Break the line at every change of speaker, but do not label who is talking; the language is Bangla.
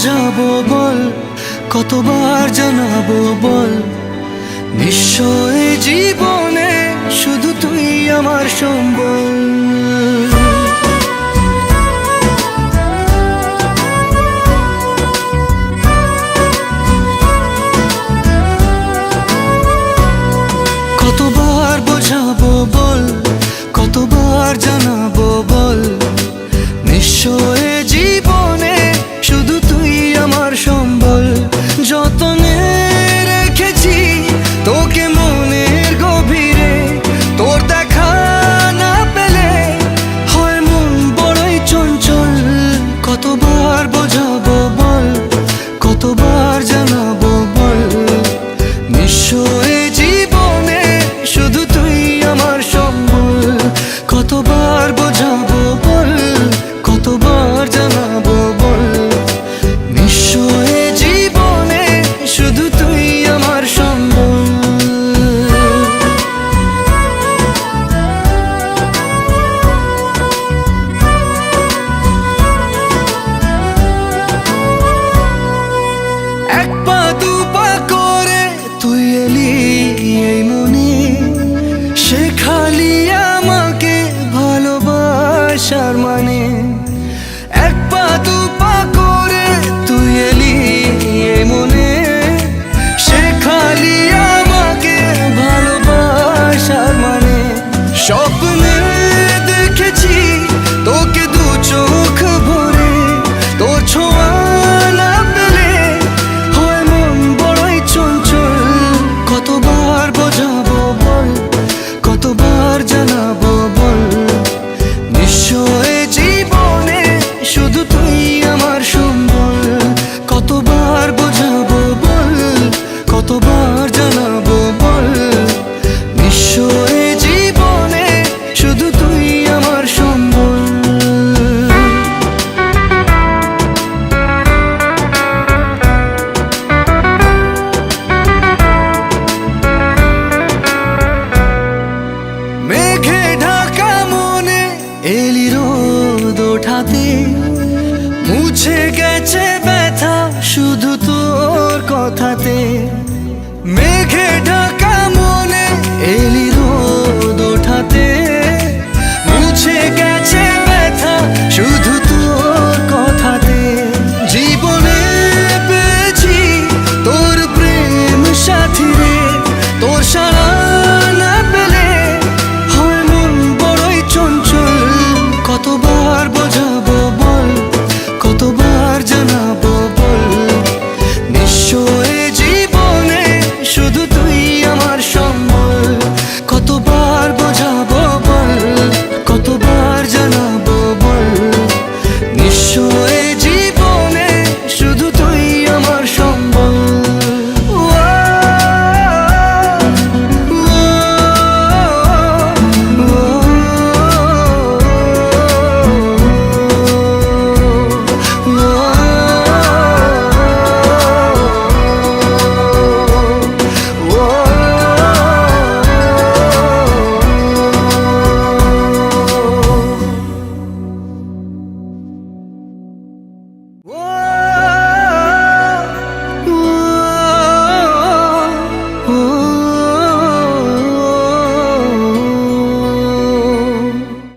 বোঝাবো বল, কতবার জানাবো বল, নিশ্চয় জীবনে শুধু তুই আমার সম্বল। কতবার বোঝাবো বল, কতবার জানাবো বল, নিশ্চয় জীবনে শুধু তুই আমার সম্বল। যতনে রেখেছি তোকে মনের গভীরে, তোর দেখা না পেলে হয় মন বড়ই চঞ্চল। কতবার বোঝাবো বল, কতবার জানাবো বল, নিশ্চয় জীবনে শুধু তুই আমার সম্বল। কতবার বোঝাবো বল, কতবার জানাবো বল, নিশ্চয় জীবনে শুধু তুই আমার সম্বল। এক পা দু পা করে তুই এলি এই মনে, শেখালি আমাকে ভালোবাসার মানে। এক পা দু পা করে তুই এলি এই মনে, শেখালি আমাকে ভালোবাসার মানে। স্বপ্নে দেখেছি তোকে দু চোখ ভরে, তোর ছোঁয়া না পেলে হয় মন বড়ই চঞ্চল। কতবার বোঝাবো বল, কতবার জানাবো বল, নিশ্চয় জীবনে শুধু তুই আমার সম্বল। কতবার বোঝাবো বল, কতবার জানাবো বল, নিশ্চয় জীবনে শুধু তুই আমার সম্বল। মেঘে ঢাকা মনে এলি রোদ ওঠাতে, মুছে গেছে ব্যথা শুধু